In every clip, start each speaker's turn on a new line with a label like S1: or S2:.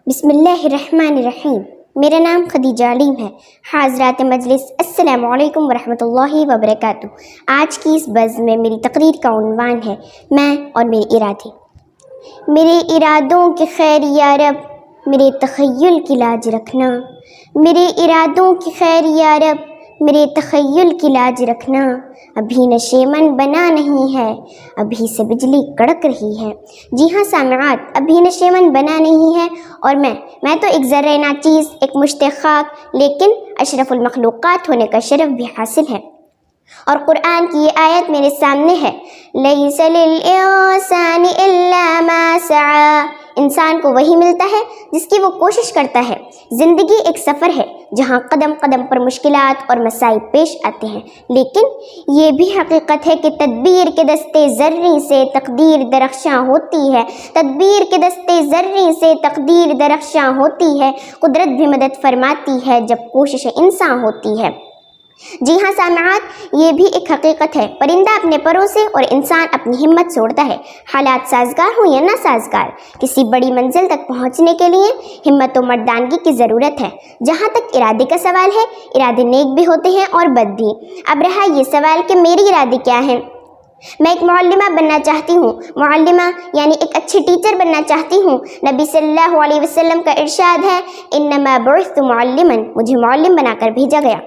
S1: بسم اللہ الرحمن الرحیم۔ میرا نام خدیجہ علیم ہے۔ حاضرات مجلس، السلام علیکم ورحمۃ اللہ وبرکاتہ۔ آج کی اس بزم میں میری تقریر کا عنوان ہے میں اور میرے ارادے۔ میرے ارادوں کی خیر یا رب، میرے تخیل کی لاج رکھنا۔ میرے ارادوں کی خیر یا رب، میرے تخیل کی لاج رکھنا۔ ابھی نشیمن بنا نہیں ہے، ابھی سے بجلی کڑک رہی ہے۔ جی ہاں سامعات، ابھی نشیمن بنا نہیں ہے، اور میں تو ایک ذرہ ناچیز، ایک مشت خاک، لیکن اشرف المخلوقات ہونے کا شرف بھی حاصل ہے۔ اور قرآن کی یہ آیت میرے سامنے ہے، لیس للانسان الا ما سعی۔ انسان کو وہی ملتا ہے جس کی وہ کوشش کرتا ہے۔ زندگی ایک سفر ہے جہاں قدم قدم پر مشکلات اور مسائل پیش آتے ہیں، لیکن یہ بھی حقیقت ہے کہ تدبیر کے دستے ذرّی سے تقدیر درخشاں ہوتی ہے۔ تدبیر کے دستے ذرّی سے تقدیر درخشاں ہوتی ہے۔ قدرت بھی مدد فرماتی ہے جب کوشش انسان ہوتی ہے۔ جی ہاں سامعات، یہ بھی ایک حقیقت ہے، پرندہ اپنے پروں سے اور انسان اپنی ہمت سے اڑتا ہے۔ حالات سازگار ہوں یا نہ سازگار، کسی بڑی منزل تک پہنچنے کے لیے ہمت و مردانگی کی ضرورت ہے۔ جہاں تک ارادے کا سوال ہے، ارادے نیک بھی ہوتے ہیں اور بد بھی۔ اب رہا یہ سوال کہ میری ارادے کیا ہیں۔ میں ایک معلمہ بننا چاہتی ہوں، معلمہ یعنی ایک اچھی ٹیچر بننا چاہتی ہوں۔ نبی صلی اللہ علیہ وسلم کا ارشاد ہے، انما بعثت معلما، مجھے معلم بنا کر بھیجا گیا۔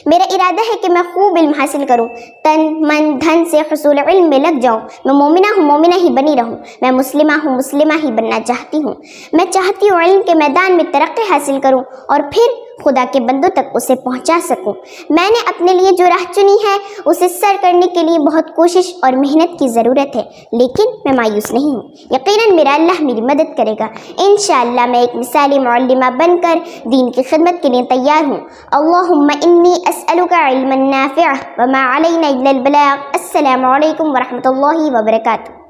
S1: میرا ارادہ ہے کہ میں خوب علم حاصل کروں، تن من دھن سے حصول علم میں لگ جاؤں۔ میں مومنہ ہوں، مومنہ ہی بنی رہوں۔ میں مسلمہ ہوں، مسلمہ ہی بننا چاہتی ہوں۔ میں چاہتی ہوں علم کے میدان میں ترقی حاصل کروں اور پھر خدا کے بندوں تک اسے پہنچا سکوں۔ میں نے اپنے لیے جو راہ چنی ہے اسے سر کرنے کے لیے بہت کوشش اور محنت کی ضرورت ہے، لیکن میں مایوس نہیں ہوں۔ یقیناً میرا اللہ میری مدد کرے گا۔ انشاءاللہ میں ایک مثالی معلمہ بن کر دین کی خدمت کے لیے تیار ہوں۔ اللہم انی اسألک علما نافعا وما علینا الا البلاغ۔ السلام علیکم ورحمۃ اللہ وبرکاتہ۔